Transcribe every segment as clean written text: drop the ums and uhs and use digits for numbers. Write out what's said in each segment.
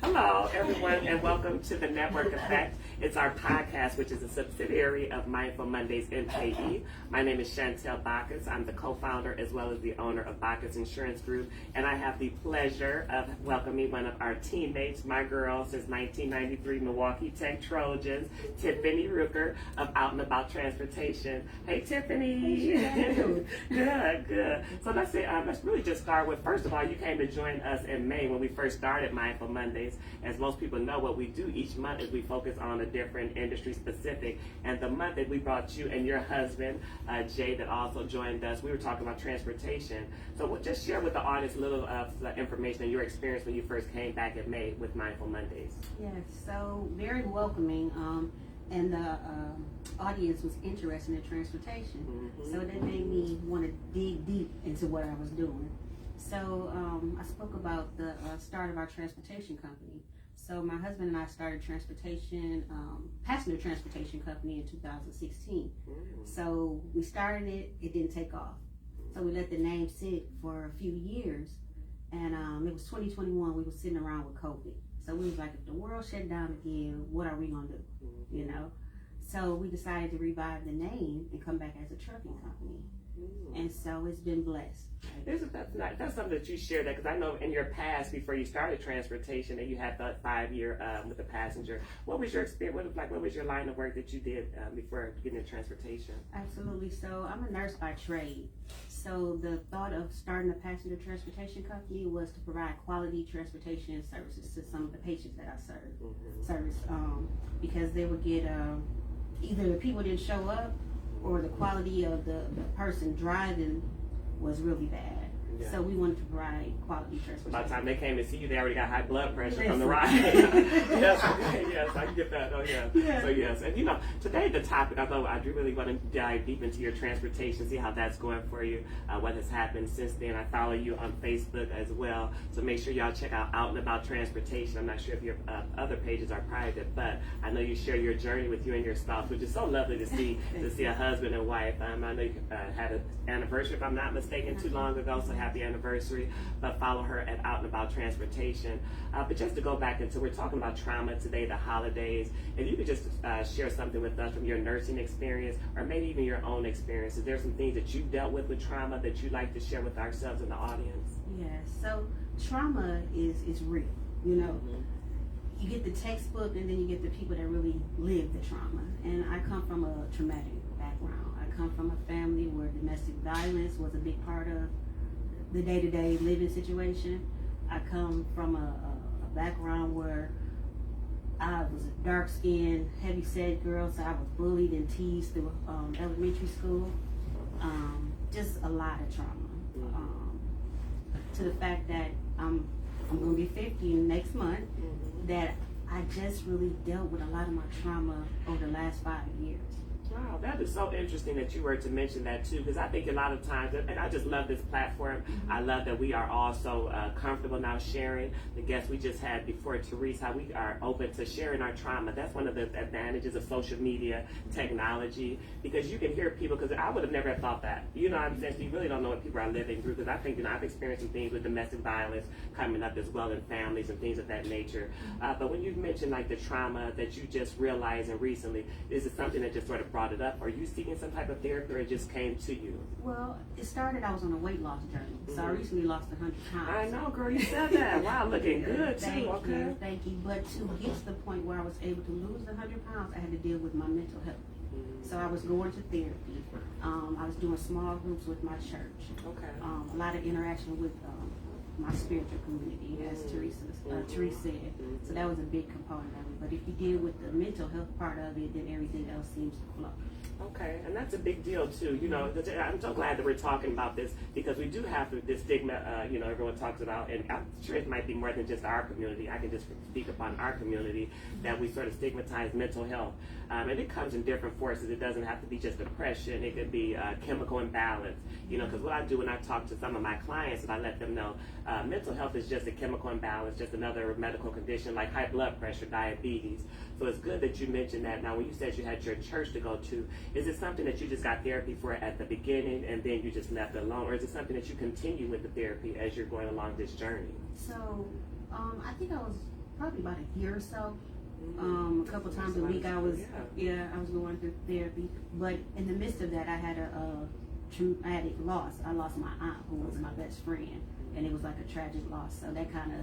Hello, everyone, and welcome to the Network Effect. It's our podcast, which is a subsidiary of Mindful Mondays MKE. My name is Chantel Bacchus. I'm the co-founder as well as the owner of Bacchus Insurance Group, and I have the pleasure of welcoming one of our teammates, my girl since 1993, Milwaukee Tech Trojans, Tiffany Rooker of Out and About Transportation. Hey, Tiffany. Good. So let's really just start with, first of all, you came to join us in May when we first started Mindful Mondays. As most people know, what we do each month is we focus on a different industry specific. And the month that we brought you and your husband, Jay, that also joined us, we were talking about transportation. So we'll just share with the audience a little of the information and your experience when you first came back in May with Mindful Mondays. Yes, so very welcoming. And the audience was interested in transportation. Mm-hmm. So that made me want to dig deep into what I was doing. So I spoke about the start of our transportation company. So my husband and I started passenger transportation company in 2016. Mm-hmm. So we started it, it didn't take off. So we let the name sit for a few years. And it was 2021, we were sitting around with COVID. So we was like, if the world shut down again, what are we gonna do? Mm-hmm. You know? So we decided to revive the name and come back as a trucking company. And so it's been blessed. That's something that you shared, that because I know in your past, before you started transportation, that you had that 5-year with the passenger. What was your experience? What was your line of work that you did before getting into transportation? Absolutely. So I'm a nurse by trade. So the thought of starting a passenger transportation company was to provide quality transportation services to some of the patients that I service, because they would get either the people didn't show up, or the quality of the person driving was really bad. Yeah. So we wanted to provide quality transportation. By the time they came to see you, they already got high blood pressure from the ride. Yes, I can get that. Oh, yeah. So, yes. And, today the topic, although I do really want to dive deep into your transportation, see how that's going for you, what has happened since then. I follow you on Facebook as well, so make sure y'all check out and About Transportation. I'm not sure if your other pages are private, but I know you share your journey with you and your spouse, which is so lovely to see a husband and wife. I know you had an anniversary, if I'm not mistaken, too long ago, so happy anniversary. But follow her at Out and About Transportation. But just to go back into, we're talking about trauma today, the holidays, and you could just share something with us from your nursing experience, or maybe even your own experience. Is there some things that you've dealt with trauma that you'd like to share with ourselves and the audience? Yes. So trauma is real. You get the textbook, and then you get the people that really live the trauma. And I come from a traumatic background. I come from a family where domestic violence was a big part of the day-to-day living situation. I come from a background where I was a dark-skinned, heavy-set girl, so I was bullied and teased through elementary school. Just a lot of trauma. To the fact that I'm going to be 50 next month, that I just really dealt with a lot of my trauma over the last 5 years. Wow, that is so interesting that you were to mention that too, because I think a lot of times, and I just love this platform. I love that we are all so comfortable now sharing. The guests we just had before, Therese, how we are open to sharing our trauma. That's one of the advantages of social media technology, because you can hear people, because I would have never thought that. You know what I'm saying? So you really don't know what people are living through, because I think, I've experienced some things with domestic violence coming up as well in families and things of that nature. But when you mentioned like the trauma that you just realized and recently, is it something that just sort of brought it up? Are you seeking some type of therapy, or it just came to you? Well, it started, I was on a weight loss journey. So I recently lost 100 pounds. I know, girl, you said that. Wow, looking good too. Thank you. But to get to the point where I was able to lose the 100 pounds, I had to deal with my mental health. So I was going to therapy. I was doing small groups with my church. Okay. A lot of interaction with my spiritual community, as Therese said. So that was a big component of it. But if you deal with the mental health part of it, then everything else seems to flow. Okay, and that's a big deal too. I'm so glad that we're talking about this, because we do have this stigma, everyone talks about, and I'm sure it might be more than just our community. I can just speak upon our community, that we sort of stigmatize mental health. And it comes in different forces. It doesn't have to be just depression. It could be chemical imbalance, because what I do when I talk to some of my clients, and I let them know, mental health is just a chemical imbalance, just another medical condition like high blood pressure, diabetes. So it's good that you mentioned that. Now, when you said you had your church to go to, is it something that you just got therapy for at the beginning and then you just left it alone? Or is it something that you continue with the therapy as you're going along this journey? So I think I was probably about a year or so. A couple times a week I was going through therapy, but in the midst of that I had a loss. I lost my aunt, who was my best friend, and it was like a tragic loss. So that kind of,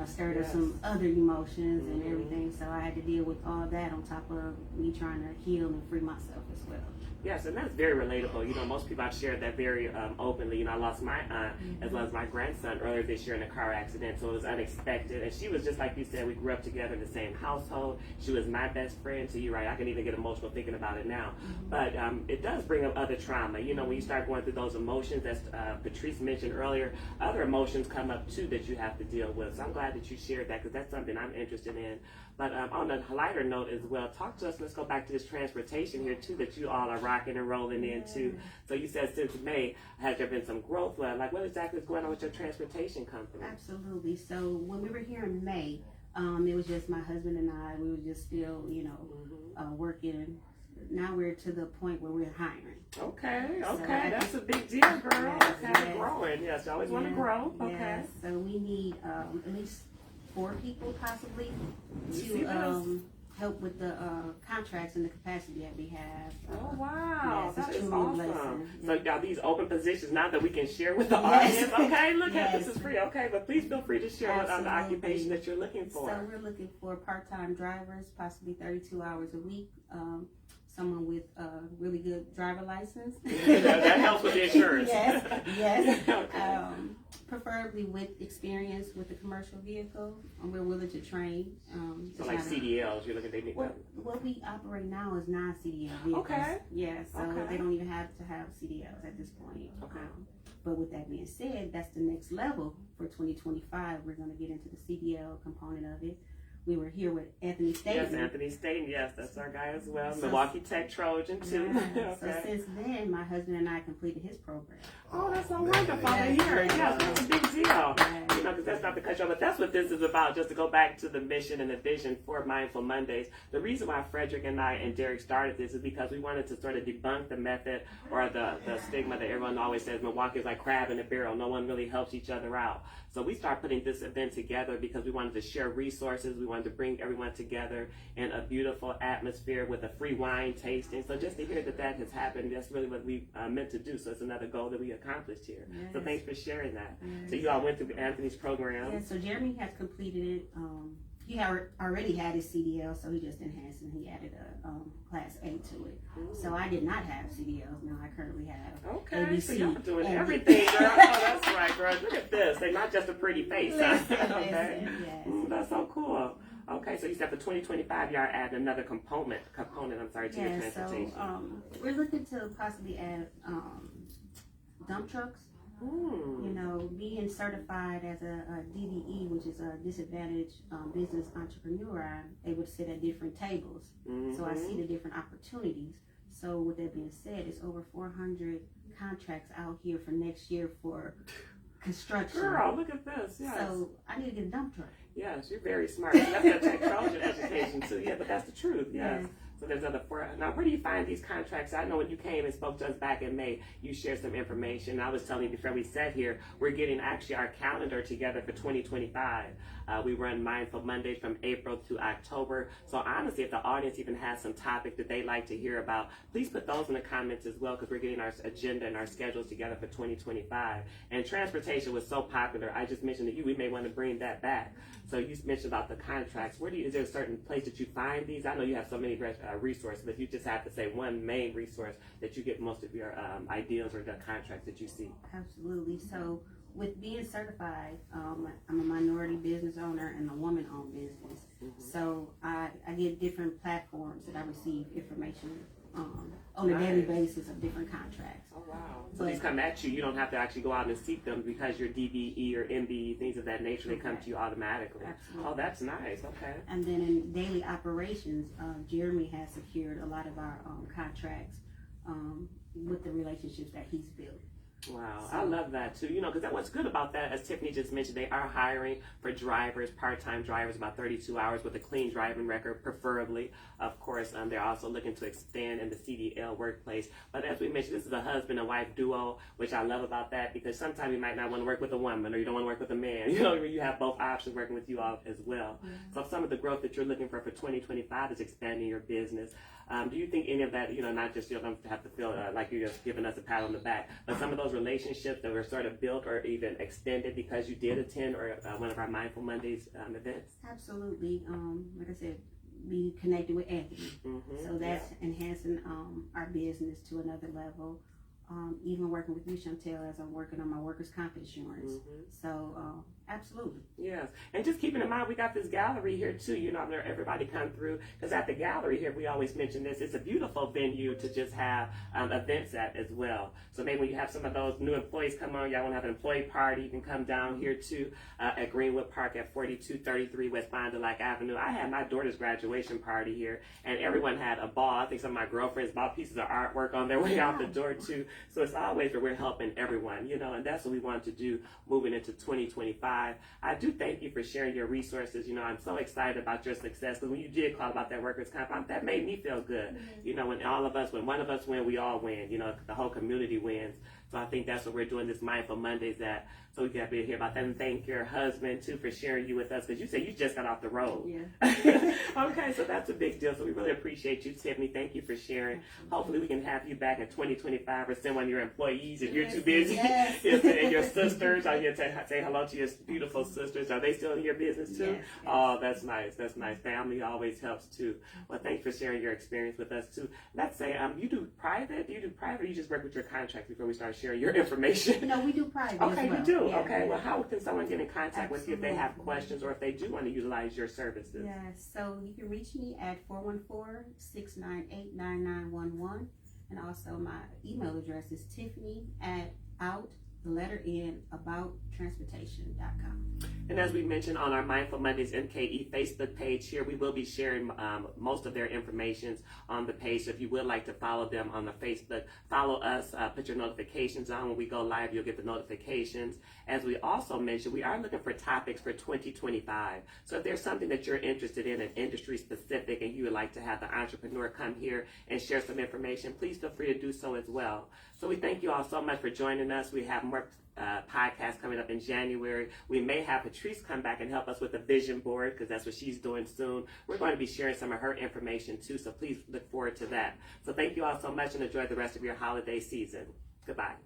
stirred up some other emotions and everything. So I had to deal with all that on top of me trying to heal and free myself as well. Yes, and that's very relatable. Most people I've shared that very openly. I lost my aunt as well as my grandson earlier this year in a car accident, so it was unexpected. And she was just like you said, we grew up together in the same household. She was my best friend, so you're right, I can even get emotional thinking about it now. But it does bring up other trauma. When you start going through those emotions, as Patrice mentioned earlier, other emotions come up too that you have to deal with. So I'm glad that you shared that, because that's something I'm interested in. But on a lighter note as well, talk to us. Let's go back to this transportation here too that you all are rocking and rolling into. So you said since May, has there been some growth? Like what exactly is going on with your transportation company? Absolutely. So when we were here in May, it was just my husband and I. We were just still, working. Now we're to the point where we're hiring. Okay. So That's a big deal, girl. Yes. Growing. Yes, you always want to grow. Okay. Yes. So we need at least 4 people possibly to help with the contracts and the capacity that we have. Oh wow, yes, that is awesome. Blessing. So y'all, these open positions now that we can share with the audience. Okay, look at this is free. Okay, but please feel free to share what the occupation that you're looking for. So we're looking for part-time drivers, possibly 32 hours a week. Someone with a really good driver license. That helps with the insurance. Yes. Okay. Preferably with experience with the commercial vehicle. We're willing to train. So like CDLs, you're looking at what we operate now is non-CDL vehicles. Okay. Yeah, so they don't even have to have CDLs at this point. Okay. But with that being said, that's the next level for 2025. We're going to get into the CDL component of it. We were here with Anthony Staten. Yes, Anthony Staten. Yes, that's our guy as well. Milwaukee Tech Trojan too. Yeah. So since then, my husband and I completed his program. Oh, that's so wonderful to hear. Yes, that's a big deal. Because that's not to cut you off, but that's what this is about. Just to go back to the mission and the vision for Mindful Mondays. The reason why Frederick and I and Derek started this is because we wanted to sort of debunk the method or the stigma that everyone always says Milwaukee is like crab in a barrel. No one really helps each other out. So we started putting this event together because we wanted to share resources. We wanted to bring everyone together in a beautiful atmosphere with a free wine tasting. So just to hear that has happened, that's really what we meant to do. So it's another goal that we accomplished here. Yes. So thanks for sharing that. Yes. So you all went through Anthony's program. Yeah, so Jeremy has completed it. He already had his CDL, so he just enhanced and he added a Class A to it. Ooh. So I did not have CDLs. Now I currently have ABC. So y'all doing everything, girl. Oh, that's right, girl. Look at this. They're not just a pretty face. Listen, okay. Yes. That's so cool. Okay, so you said for 2025, y'all add another component, to your transportation. So we're looking to possibly add dump trucks. Being certified as a DBE, which is a disadvantaged business entrepreneur, I'm able to sit at different tables. So I see the different opportunities. So with that being said, it's over 400 contracts out here for next year for construction. Girl, look at this. Yes. So I need to get a dump truck. Yes, you're very smart. That's a technology education too. Yeah, but that's the truth. Yes. So there's other 4. Now, where do you find these contracts? I know when you came and spoke to us back in May, you shared some information. I was telling you before we sat here, we're getting actually our calendar together for 2025. We run Mindful Mondays from April to October. So honestly, if the audience even has some topic that they'd like to hear about, please put those in the comments as well, because we're getting our agenda and our schedules together for 2025. And transportation was so popular. I just mentioned to you, we may want to bring that back. So you mentioned about the contracts. Is there a certain place that you find these? I know you have so many resources, but if you just have to say one main resource that you get most of your ideas or the contracts that you see. Absolutely. So with being certified, I'm a minority business owner and a woman-owned business. So I get different platforms that I receive information on a daily basis of different contracts. Oh, wow. So these come at you. You don't have to actually go out and seek them because you're DBE or MBE, things of that nature. They come to you automatically. Absolutely. Oh, that's nice. Okay. And then in daily operations, Jeremy has secured a lot of our contracts with the relationships that he's built. Wow, So, I love that too. Because what's good about that, as Tiffany just mentioned, they are hiring for drivers, part-time drivers, about 32 hours with a clean driving record, preferably. Of course, they're also looking to expand in the CDL workplace. But as we mentioned, this is a husband and wife duo, which I love about that, because sometimes you might not want to work with a woman or you don't want to work with a man. You have both options working with you all as well. yeah. So some of the growth that you're looking for 2025 is expanding your business. Do you think any of that, not just you're going to have to feel like you're just giving us a pat on the back, but some of those relationships that were sort of built or even extended because you did attend or one of our Mindful Mondays events? Absolutely. Like I said, be connected with Anthony. Mm-hmm. So that's enhancing our business to another level. Even working with you, Chantel, as I'm working on my workers' comp insurance. Mm-hmm. So, absolutely. Yes, and just keeping in mind, we got this gallery here too. There everybody come through, because at the gallery here, we always mention this. It's a beautiful venue to just have events at as well. So maybe when you have some of those new employees come on, y'all want to have an employee party, you can come down here too at Greenwood Park at 4233 West Fond du Lac Avenue. I had my daughter's graduation party here, and everyone had a ball. I think some of my girlfriends bought pieces of artwork on their way out the door too. So it's always where we're helping everyone, and that's what we want to do moving into 2025. I do thank you for sharing your resources. I'm so excited about your success, because when you did call about that workers' comp, that made me feel good. Mm-hmm. When one of us win, we all win. The whole community wins. So I think that's what we're doing this Mindful Mondays at. So we got to hear about that, and thank your husband too for sharing you with us, because you said you just got off the road. Yeah. Okay, so that's a big deal. So we really appreciate you, Tiffany. Thank you for sharing. Hopefully we can have you back in 2025 or send one of your employees if you're too busy. Yes. And your sisters, I get to say hello to your beautiful sisters. Are they still in your business too? Yes. Oh, that's nice. That's nice. Family always helps too. Well, thanks for sharing your experience with us too. Let's say you do private. Do you do private, or you just work with your contracts before we start sharing your information? No, we do private. Okay, as well. you do. Yeah. Okay, well, how can someone get in contact with you if they have Absolutely. questions or if they do want to utilize your services? Yes, so you can reach me at 414-698-9911. And also my email address is tiffany@abouttransportation.com. And as we mentioned on our Mindful Mondays MKE Facebook page here, we will be sharing most of their information on the page. So if you would like to follow them on the Facebook, follow us, put your notifications on. When we go live, you'll get the notifications. As we also mentioned, we are looking for topics for 2025. So if there's something that you're interested in, an industry specific, and you would like to have the entrepreneur come here and share some information, please feel free to do so as well. So we thank you all so much for joining us. We have more podcast coming up in January. We may have Patrice come back and help us with the vision board, because that's what she's doing soon. We're going to be sharing some of her information too, so please look forward to that. So thank you all so much, and enjoy the rest of your holiday season. Goodbye.